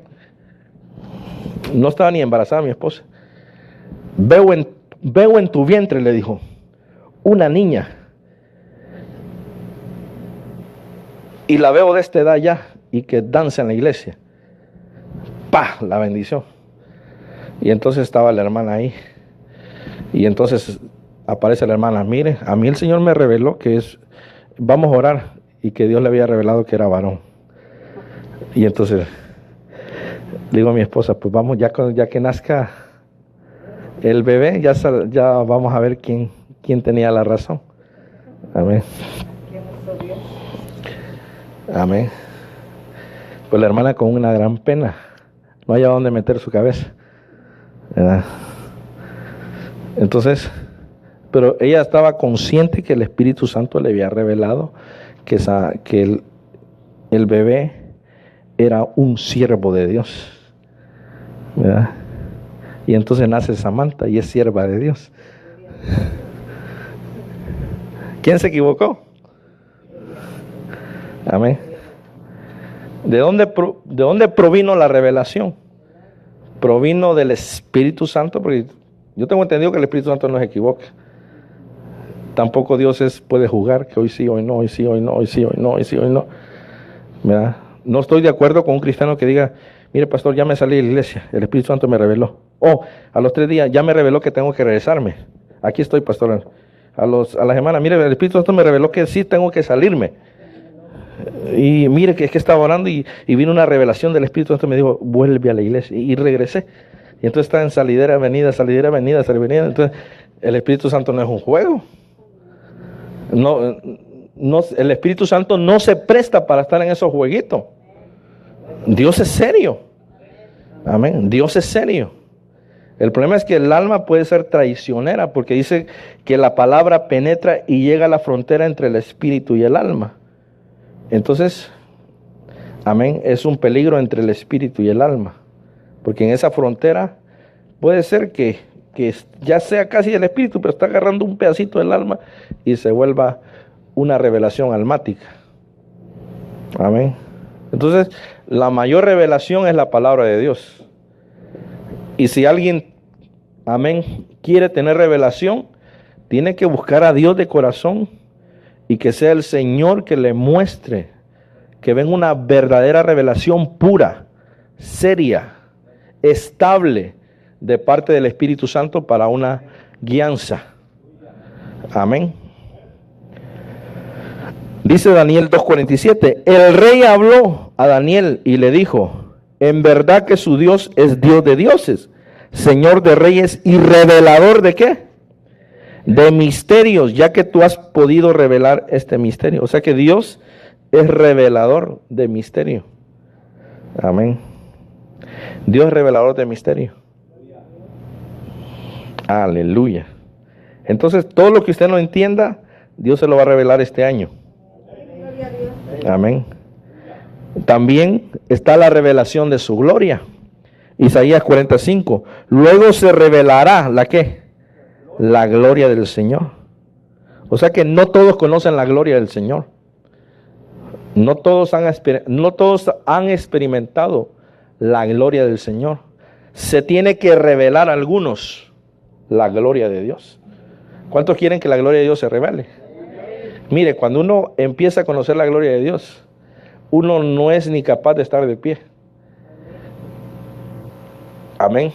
No estaba ni embarazada mi esposa. Veo en tu vientre, le dijo, una niña. Y la veo de esta edad ya, y que danza en la iglesia. ¡Pah! La bendición. Y entonces estaba la hermana ahí. Y entonces aparece la hermana, mire, a mí el Señor me reveló vamos a orar, y que Dios le había revelado que era varón. Y entonces le digo a mi esposa, pues vamos, ya que nazca el bebé, ya vamos a ver quién tenía la razón. Amén. Amén. Pues la hermana con una gran pena, no hallaba dónde meter su cabeza, ¿verdad? Entonces, pero ella estaba consciente que el Espíritu Santo le había revelado que el bebé era un siervo de Dios, ¿verdad? Y entonces nace Samantha y es sierva de Dios. ¿Quién se equivocó? Amén. ¿De dónde provino la revelación? Provino del Espíritu Santo, porque yo tengo entendido que el Espíritu Santo no se equivoca. Tampoco Dios puede jugar, que hoy sí, hoy no, hoy sí, hoy no, hoy sí, hoy no, hoy sí, hoy no. ¿Verdad? No estoy de acuerdo con un cristiano que diga, mire pastor, ya me salí de la iglesia, el Espíritu Santo me reveló. A los 3 días ya me reveló que tengo que regresarme. Aquí estoy, pastor. A la semana, mire, el Espíritu Santo me reveló que sí tengo que salirme. Y mire que es que estaba orando y vino una revelación del Espíritu Santo y me dijo, vuelve a la iglesia. Y regresé. Y entonces está en salidera, avenida. Entonces el Espíritu Santo no es un juego. No, el Espíritu Santo no se presta para estar en esos jueguitos. Dios es serio. Amén. Dios es serio. El problema es que el alma puede ser traicionera, porque dice que la palabra penetra y llega a la frontera entre el espíritu y el alma. Entonces, amén, es un peligro entre el espíritu y el alma, porque en esa frontera puede ser que ya sea casi el espíritu, pero está agarrando un pedacito del alma y se vuelva una revelación almática. Amén. Entonces, la mayor revelación es la palabra de Dios. Y si alguien, amén, quiere tener revelación, tiene que buscar a Dios de corazón y que sea el Señor que le muestre, que venga una verdadera revelación pura, seria, estable, de parte del Espíritu Santo para una guianza. Amén. Dice Daniel 2:47, el rey habló a Daniel y le dijo, en verdad que su Dios es Dios de dioses, Señor de reyes y revelador de ¿qué? De misterios, ya que tú has podido revelar este misterio. O sea que Dios es revelador de misterio. Amén. Dios es revelador de misterio. Aleluya. Entonces, todo lo que usted no entienda, Dios se lo va a revelar este año. Amén. También está la revelación de su gloria. Isaías 45. Luego se revelará ¿la qué? La gloria del Señor. O sea que no todos conocen la gloria del Señor. No todos han experimentado la gloria del Señor. Se tiene que revelar a algunos la gloria de Dios. ¿Cuántos quieren que la gloria de Dios se revele? Mire, cuando uno empieza a conocer la gloria de Dios, uno no es ni capaz de estar de pie. Amén.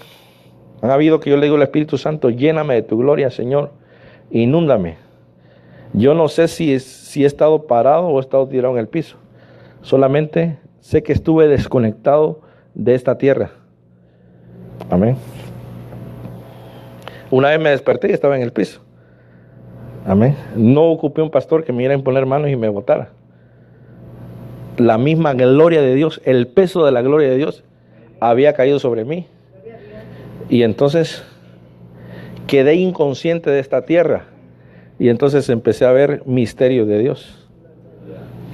Han habido que yo le digo al Espíritu Santo, lléname de tu gloria, Señor, inúndame. Yo no sé si he estado parado o he estado tirado en el piso. Solamente sé que estuve desconectado de esta tierra. Amén. Una vez me desperté y estaba en el piso. Amén. No ocupé un pastor que me iba a imponer manos y me botara. La misma gloria de Dios, el peso de la gloria de Dios había caído sobre mí. Y entonces quedé inconsciente de esta tierra. Y entonces empecé a ver misterios de Dios.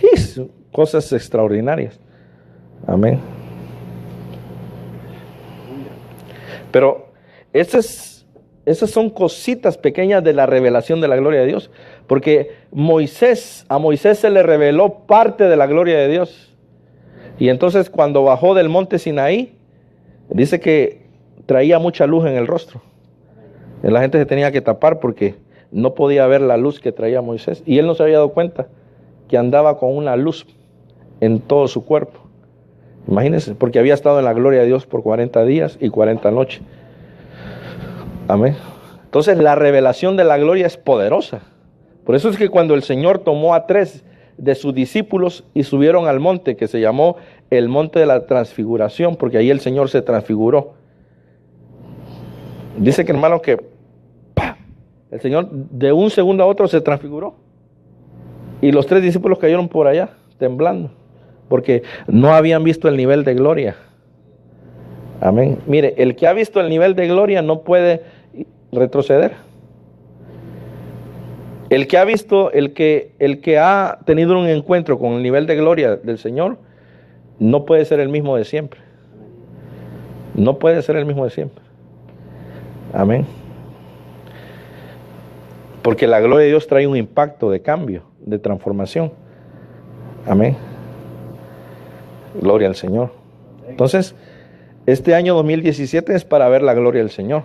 Y cosas extraordinarias. Amén. Pero esta es esas son cositas pequeñas de la revelación de la gloria de Dios. Porque a Moisés se le reveló parte de la gloria de Dios. Y entonces cuando bajó del monte Sinaí, dice que traía mucha luz en el rostro. Y la gente se tenía que tapar porque no podía ver la luz que traía Moisés. Y él no se había dado cuenta que andaba con una luz en todo su cuerpo. Imagínense, porque había estado en la gloria de Dios por 40 días y 40 noches. Amén. Entonces la revelación de la gloria es poderosa. Por eso es que cuando el Señor tomó a 3 de sus discípulos y subieron al monte, que se llamó el monte de la transfiguración, porque ahí el Señor se transfiguró. Dice que, hermano, que el Señor de un segundo a otro se transfiguró. Y los 3 discípulos cayeron por allá, temblando, porque no habían visto el nivel de gloria. Amén. Mire, el que ha visto el nivel de gloria no puede retroceder. El que ha visto, el que ha tenido un encuentro con el nivel de gloria del Señor, no puede ser el mismo de siempre. No puede ser el mismo de siempre. Amén. Porque la gloria de Dios trae un impacto de cambio, de transformación. Amén. Gloria al Señor. Entonces, este año 2017 es para ver la gloria del Señor.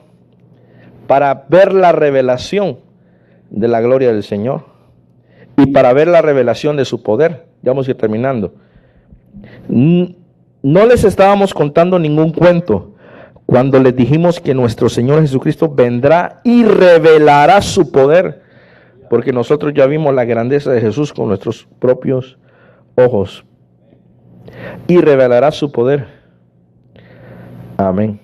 Para ver la revelación de la gloria del Señor. Y para ver la revelación de su poder. Ya vamos a ir terminando. No les estábamos contando ningún cuento cuando les dijimos que nuestro Señor Jesucristo vendrá y revelará su poder, porque nosotros ya vimos la grandeza de Jesús con nuestros propios ojos, y revelará su poder. Amén.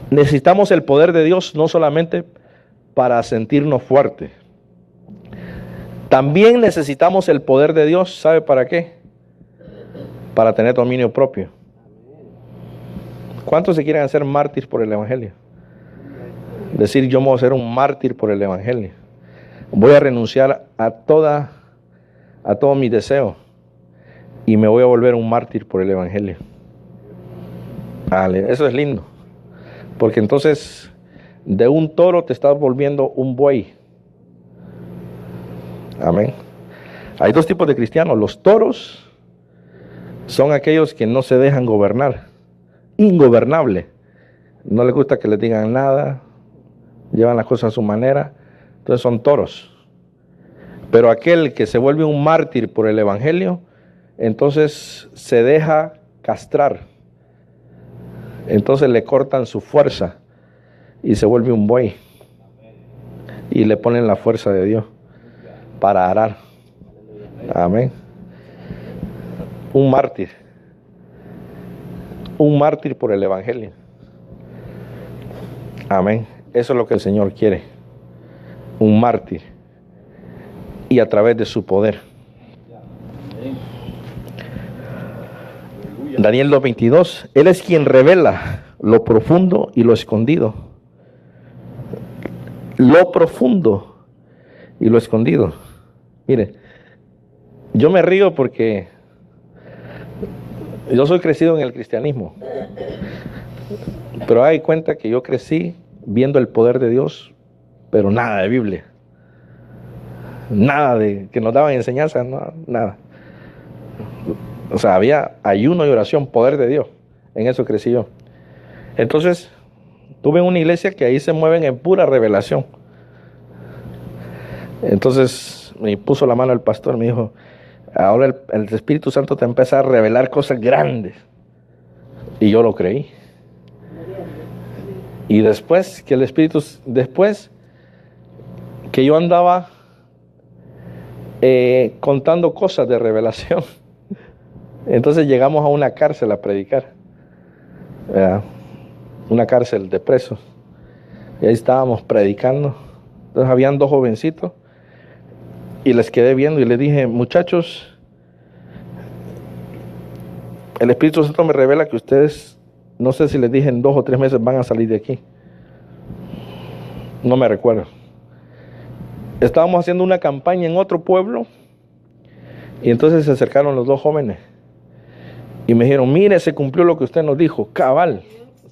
Necesitamos el poder de Dios no solamente para sentirnos fuertes, también necesitamos el poder de Dios, ¿sabe para qué? Para tener dominio propio. ¿Cuántos se quieren hacer mártires por el Evangelio? Decir, yo me voy a ser un mártir por el Evangelio. Voy a renunciar a todo mi deseo y me voy a volver un mártir por el Evangelio. Vale, eso es lindo. Porque entonces de un toro te estás volviendo un buey. Amén. Hay 2 tipos de cristianos. Los toros son aquellos que no se dejan gobernar. Ingobernable. No les gusta que les digan nada. Llevan las cosas a su manera. Entonces son toros. Pero aquel que se vuelve un mártir por el Evangelio, entonces se deja castrar. Entonces le cortan su fuerza y se vuelve un buey. Y le ponen la fuerza de Dios para arar. Amén. Un mártir. Un mártir por el Evangelio. Amén. Eso es lo que el Señor quiere. Un mártir. Y a través de su poder. Daniel 2:22. Él es quien revela lo profundo y lo escondido. Lo profundo y lo escondido. Mire, yo me río porque yo soy crecido en el cristianismo. Pero hay cuenta que yo crecí viendo el poder de Dios, pero nada de Biblia. Nada de que nos daban enseñanza, no, nada. O sea, había ayuno y oración, poder de Dios. En eso crecí yo. Entonces, tuve una iglesia que ahí se mueven en pura revelación. Entonces, me puso la mano el pastor, me dijo, ahora el Espíritu Santo te empieza a revelar cosas grandes. Y yo lo creí. Y después que yo andaba contando cosas de revelación, entonces llegamos a una cárcel a predicar, una cárcel de presos, y ahí estábamos predicando. Entonces habían 2 jovencitos y les quedé viendo y les dije, muchachos, el Espíritu Santo me revela que ustedes, no sé si les dije, en 2 o 3 meses van a salir de aquí. No me recuerdo. Estábamos haciendo una campaña en otro pueblo y entonces se acercaron los 2 jóvenes y me dijeron, mire, se cumplió lo que usted nos dijo, cabal,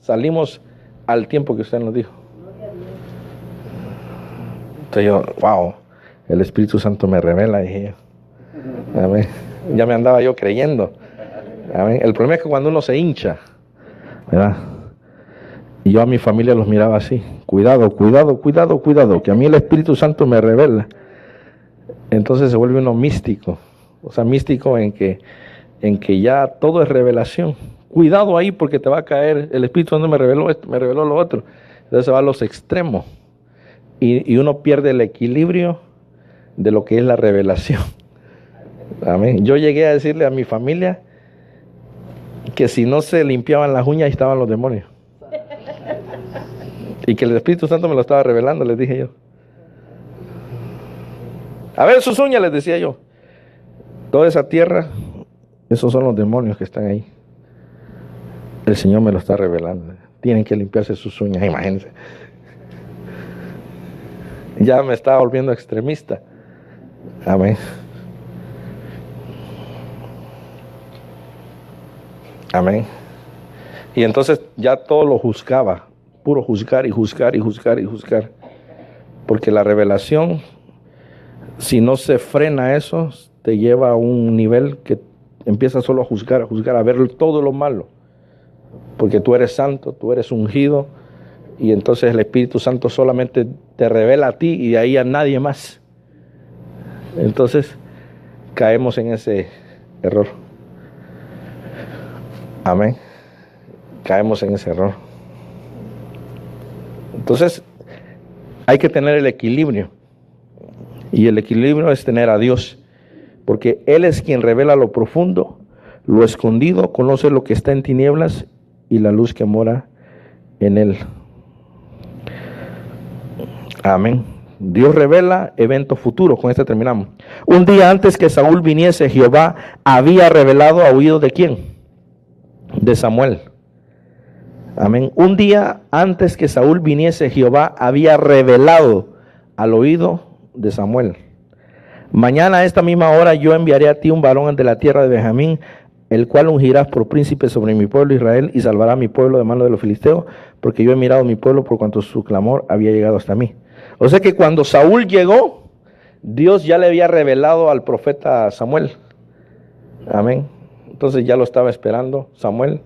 salimos al tiempo que usted nos dijo. Entonces yo, wow, el Espíritu Santo me revela, dije yo. Amén. Ya me andaba yo creyendo. Amén. El problema es que cuando uno se hincha, ¿verdad? Y yo a mi familia los miraba así. Cuidado, cuidado, cuidado, cuidado, que a mí el Espíritu Santo me revela. Entonces se vuelve uno místico. O sea, místico en que ya todo es revelación. Cuidado ahí porque te va a caer. El Espíritu Santo me reveló esto, me reveló lo otro. Entonces se va a los extremos. Y uno pierde el equilibrio de lo que es la revelación. Amén. Yo llegué a decirle a mi familia que si no se limpiaban las uñas, ahí estaban los demonios. Y que el Espíritu Santo me lo estaba revelando, les dije yo. A ver sus uñas, les decía yo. Toda esa tierra, esos son los demonios que están ahí. El Señor me lo está revelando. Tienen que limpiarse sus uñas, imagínense. Ya me estaba volviendo extremista. Amén. Amén. Y entonces ya todo lo juzgaba. Puro juzgar y juzgar y juzgar y juzgar. Porque la revelación, si no se frena eso, te lleva a un nivel que empiezas solo a juzgar, a ver todo lo malo. Porque tú eres santo, tú eres ungido, y entonces el Espíritu Santo solamente te revela a ti y de ahí a nadie más. Entonces caemos en ese error. Amén. Caemos en ese error. Entonces hay que tener el equilibrio. Y el equilibrio es tener a Dios. Porque Él es quien revela lo profundo, lo escondido, conoce lo que está en tinieblas y la luz que mora en Él. Amén. Dios revela eventos futuros. Con esto terminamos. Un día antes que Saúl viniese, Jehová había revelado a oído de ¿quién? De Samuel. Amén. Un día antes que Saúl viniese, Jehová había revelado al oído de Samuel. Mañana a esta misma hora yo enviaré a ti un varón de la tierra de Benjamín, el cual ungirás por príncipe sobre mi pueblo Israel y salvará a mi pueblo de mano de los filisteos, porque yo he mirado a mi pueblo por cuanto su clamor había llegado hasta mí. O sea que cuando Saúl llegó, Dios ya le había revelado al profeta Samuel. Amén. Entonces ya lo estaba esperando Samuel,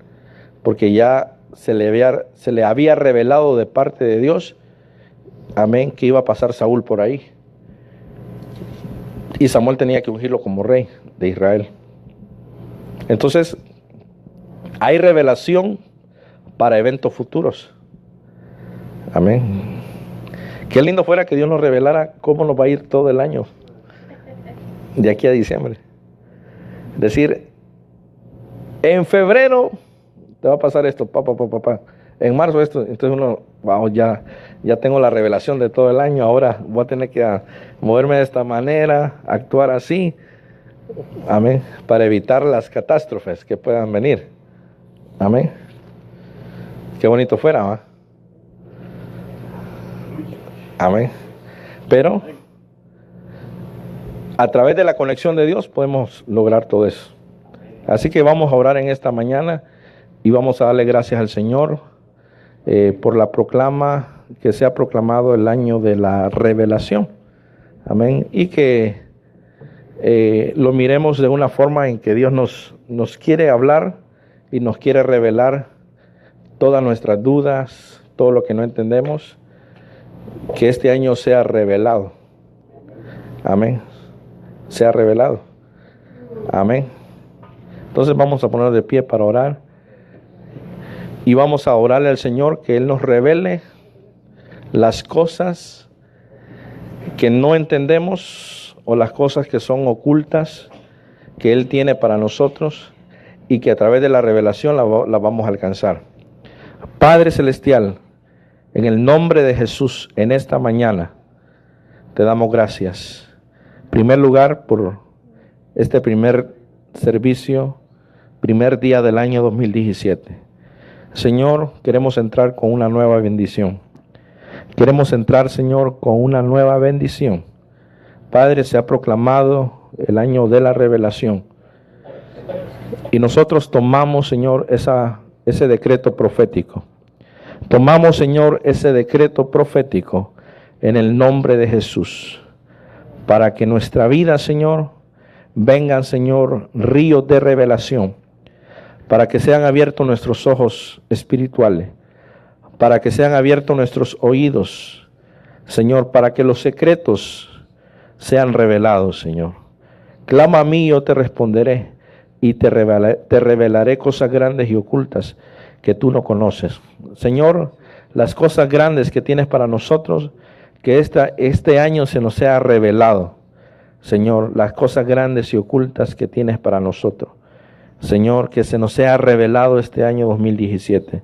porque ya se le había revelado de parte de Dios, amén, que iba a pasar Saúl por ahí. Y Samuel tenía que ungirlo como rey de Israel. Entonces, hay revelación para eventos futuros. Amén. Qué lindo fuera que Dios nos revelara cómo nos va a ir todo el año, de aquí a diciembre. Es decir, en febrero te va a pasar esto, papá. En marzo esto, entonces uno, wow, ya tengo la revelación de todo el año, ahora voy a tener que moverme de esta manera, actuar así, amén, para evitar las catástrofes que puedan venir. Amén. Qué bonito fuera, ¿va? Amén. Pero a través de la conexión de Dios podemos lograr todo eso. Así que vamos a orar en esta mañana y vamos a darle gracias al Señor por la proclama, que se ha proclamado el año de la revelación. Amén. Y que lo miremos de una forma en que Dios nos quiere hablar y nos quiere revelar todas nuestras dudas, todo lo que no entendemos, que este año sea revelado. Amén. Sea revelado. Amén. Entonces vamos a poner de pie para orar. Y vamos a orarle al Señor que Él nos revele las cosas que no entendemos o las cosas que son ocultas que Él tiene para nosotros y que a través de la revelación la vamos a alcanzar. Padre Celestial, en el nombre de Jesús, en esta mañana, te damos gracias. En primer lugar, por este primer servicio, primer día del año 2017. Señor, queremos entrar con una nueva bendición. Queremos entrar, Señor, con una nueva bendición. Padre, se ha proclamado el año de la revelación. Y nosotros tomamos, Señor, ese decreto profético. Tomamos, Señor, ese decreto profético en el nombre de Jesús, para que nuestra vida, Señor, vengan, Señor, ríos de revelación, para que sean abiertos nuestros ojos espirituales, para que sean abiertos nuestros oídos, Señor, para que los secretos sean revelados, Señor. Clama a mí y yo te responderé, y te revelaré cosas grandes y ocultas que tú no conoces. Señor, las cosas grandes que tienes para nosotros, que este año se nos sea revelado. Señor, las cosas grandes y ocultas que tienes para nosotros. Señor, que se nos sea revelado este año 2017.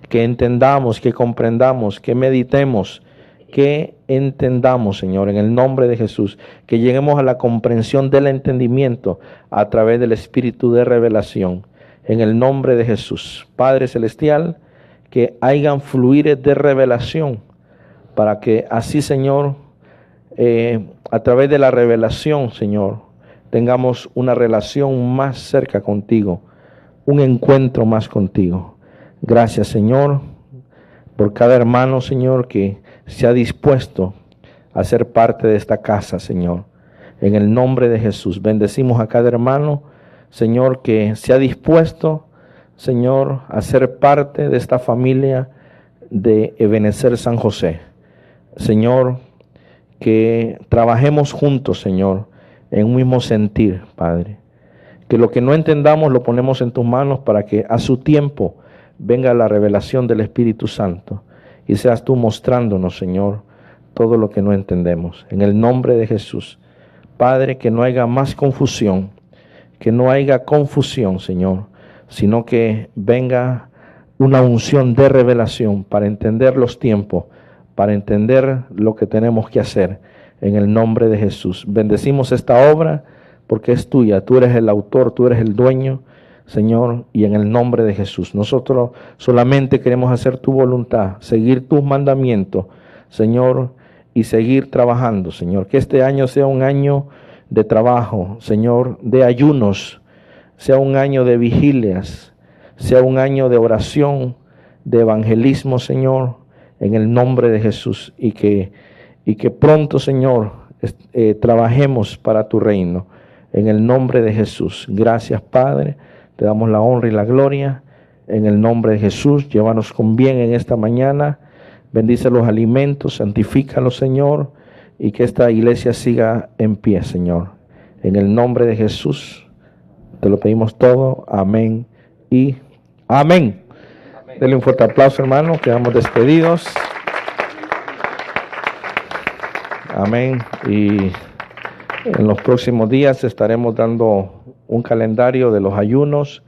Que entendamos, que comprendamos, que meditemos, que entendamos, Señor, en el nombre de Jesús, que lleguemos a la comprensión del entendimiento a través del Espíritu de revelación, en el nombre de Jesús. Padre Celestial, que hayan fluires de revelación, para que así, Señor, a través de la revelación, Señor, tengamos una relación más cerca contigo, un encuentro más contigo. Gracias, Señor, por cada hermano, Señor, que se ha dispuesto a ser parte de esta casa, Señor. En el nombre de Jesús, bendecimos a cada hermano, Señor, que se ha dispuesto, Señor, a ser parte de esta familia de Ebenezer San José. Señor, que trabajemos juntos, Señor, en un mismo sentir, Padre. Que lo que no entendamos lo ponemos en tus manos para que a su tiempo venga la revelación del Espíritu Santo y seas tú mostrándonos, Señor, todo lo que no entendemos. En el nombre de Jesús, Padre, que no haya más confusión, Señor, sino que venga una unción de revelación para entender los tiempos, para entender lo que tenemos que hacer. En el nombre de Jesús, bendecimos esta obra porque es tuya, tú eres el autor, tú eres el dueño, Señor, y en el nombre de Jesús. Nosotros solamente queremos hacer tu voluntad, seguir tus mandamientos, Señor, y seguir trabajando, Señor. Que este año sea un año de trabajo, Señor, de ayunos, sea un año de vigilias, sea un año de oración, de evangelismo, Señor, en el nombre de Jesús, y que pronto, Señor, trabajemos para tu reino, en el nombre de Jesús. Gracias, Padre. Te damos la honra y la gloria en el nombre de Jesús. Llévanos con bien en esta mañana. Bendice los alimentos, santifícalos, Señor, y que esta iglesia siga en pie, Señor. En el nombre de Jesús te lo pedimos todo. Amén y amén. Denle un fuerte aplauso, hermano. Quedamos despedidos. Amén. Y en los próximos días estaremos dando un calendario de los ayunos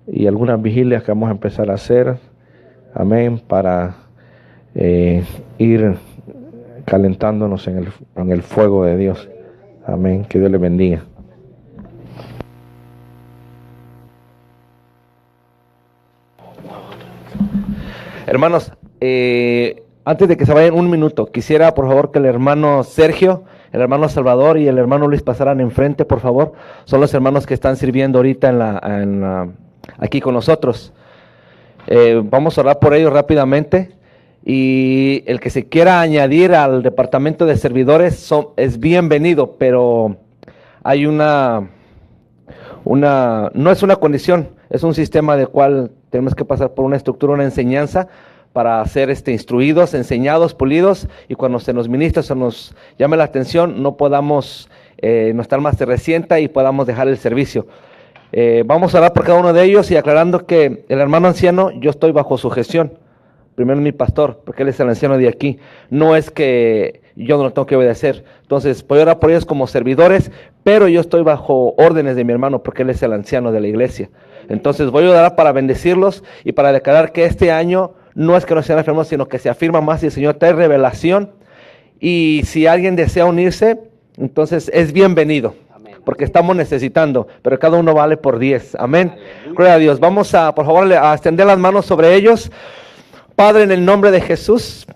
y algunas vigilias que vamos a empezar a hacer. Amén. Para ir calentándonos en el fuego de Dios. Amén. Que Dios les bendiga. Hermanos, antes de que se vayan un minuto, quisiera por favor que el hermano Sergio, el hermano Salvador y el hermano Luis pasaran enfrente, por favor. Son los hermanos que están sirviendo ahorita aquí con nosotros. Vamos a orar por ellos rápidamente. Y el que se quiera añadir al departamento de servidores es bienvenido, pero hay no es una condición, es un sistema de cual tenemos que pasar por una estructura, una enseñanza para ser instruidos, enseñados, pulidos, y cuando se nos ministra, se nos llame la atención, no podamos no estar más de resienta y podamos dejar el servicio. Vamos a hablar por cada uno de ellos y aclarando que el hermano anciano, yo estoy bajo su gestión. Primero mi pastor, porque él es el anciano de aquí. No es que yo no lo tengo que obedecer. Entonces, puedo orar por ellos como servidores, pero yo estoy bajo órdenes de mi hermano, porque él es el anciano de la iglesia. Entonces, voy a orar para bendecirlos y para declarar que este año no es que no sean enfermos, sino que se afirma más y el Señor trae revelación. Y si alguien desea unirse, entonces es bienvenido, porque estamos necesitando, pero cada uno vale por 10. Amén. Gloria a Dios. Vamos a, por favor, a extender las manos sobre ellos. Padre, en el nombre de Jesús,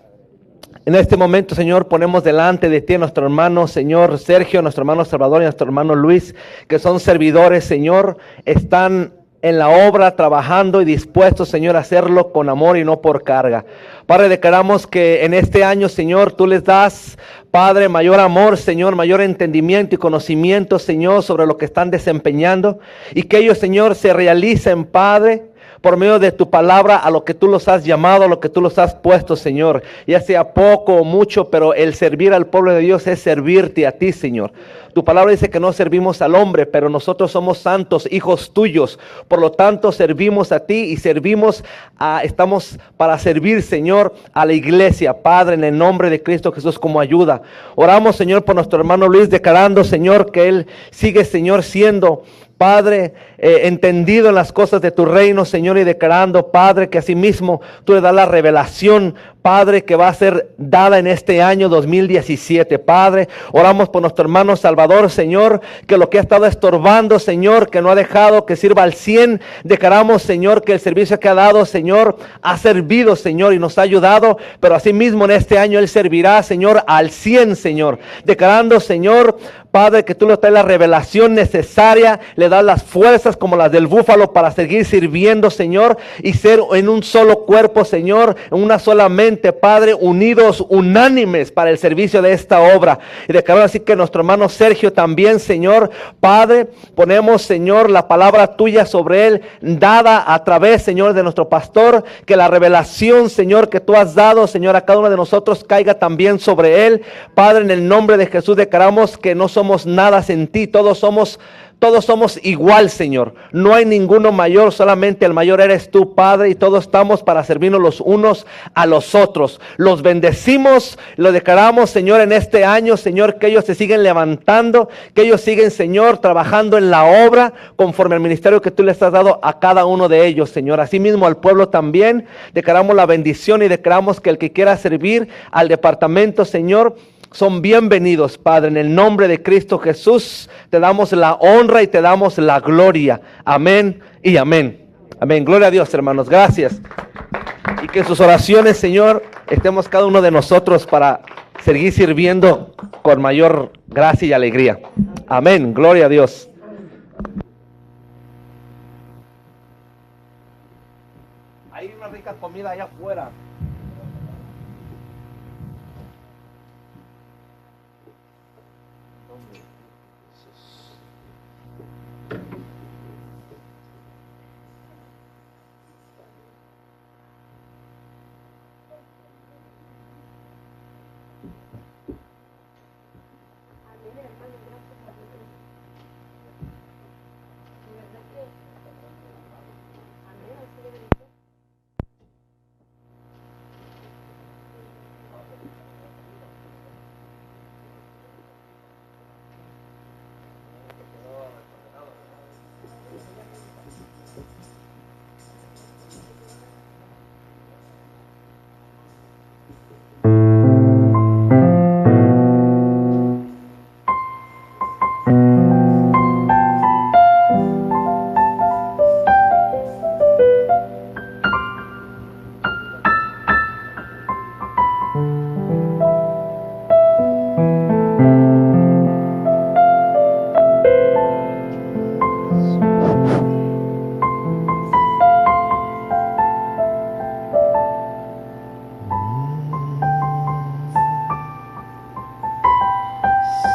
en este momento, Señor, ponemos delante de ti a nuestro hermano, Señor, Sergio, nuestro hermano Salvador y nuestro hermano Luis, que son servidores, Señor, están en la obra, trabajando y dispuestos, Señor, a hacerlo con amor y no por carga. Padre, declaramos que en este año, Señor, tú les das, Padre, mayor amor, Señor, mayor entendimiento y conocimiento, Señor, sobre lo que están desempeñando, y que ellos, Señor, se realicen, Padre, por medio de tu palabra, a lo que tú los has llamado, a lo que tú los has puesto, Señor. Ya sea poco o mucho, pero el servir al pueblo de Dios es servirte a ti, Señor. Tu palabra dice que no servimos al hombre, pero nosotros somos santos, hijos tuyos. Por lo tanto, servimos a ti y estamos para servir, Señor, a la iglesia. Padre, en el nombre de Cristo Jesús, como ayuda. Oramos, Señor, por nuestro hermano Luis, declarando, Señor, que él sigue, Señor, siendo, Padre, entendido en las cosas de tu reino, Señor, y declarando, Padre, que asimismo tú le das la revelación, Padre, que va a ser dada en este año 2017. Padre, oramos por nuestro hermano Salvador, Señor, que lo que ha estado estorbando, Señor, que no ha dejado que sirva al 100, declaramos, Señor, que el servicio que ha dado, Señor, ha servido, Señor, y nos ha ayudado, pero asimismo en este año él servirá, Señor, al 100, Señor, declarando, Señor, Padre, que tú le traes la revelación necesaria, le das las fuerzas como las del búfalo para seguir sirviendo, Señor, y ser en un solo cuerpo, Señor, en una sola mente, Padre, unidos, unánimes para el servicio de esta obra. Y declaro así que nuestro hermano Sergio también, Señor, Padre, ponemos, Señor, la palabra tuya sobre él, dada a través, Señor, de nuestro pastor, que la revelación, Señor, que tú has dado, Señor, a cada uno de nosotros caiga también sobre él. Padre, en el nombre de Jesús declaramos que no somos nada sin ti, todos somos igual, Señor. No hay ninguno mayor, solamente el mayor eres tú, Padre, y todos estamos para servirnos los unos a los otros. Los bendecimos, lo declaramos, Señor, en este año, Señor, que ellos se siguen levantando, que ellos siguen, Señor, trabajando en la obra conforme al ministerio que tú les has dado a cada uno de ellos, Señor. Asimismo al pueblo también, declaramos la bendición y declaramos que el que quiera servir al departamento, Señor, son bienvenidos, Padre, en el nombre de Cristo Jesús. Te damos la honra y te damos la gloria. Amén y amén. Amén. Gloria a Dios, hermanos. Gracias. Y que en sus oraciones, Señor, estemos cada uno de nosotros para seguir sirviendo con mayor gracia y alegría. Amén. Gloria a Dios. Hay una rica comida allá afuera.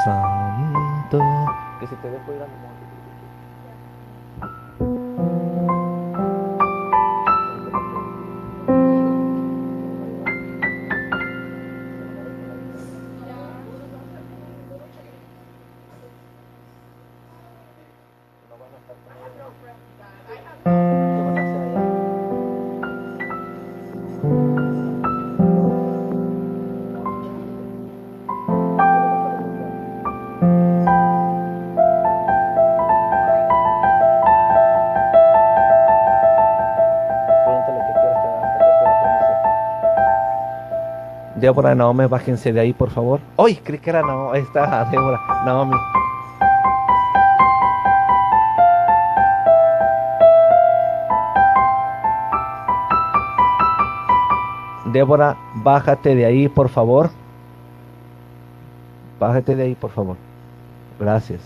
Santo. Que si te dejo ir a Débora, Naomi, bájense de ahí, por favor. ¡Ay! Creí que era Naomi. Ahí está Débora, Naomi. Débora, bájate de ahí, por favor. Bájate de ahí, por favor. Gracias.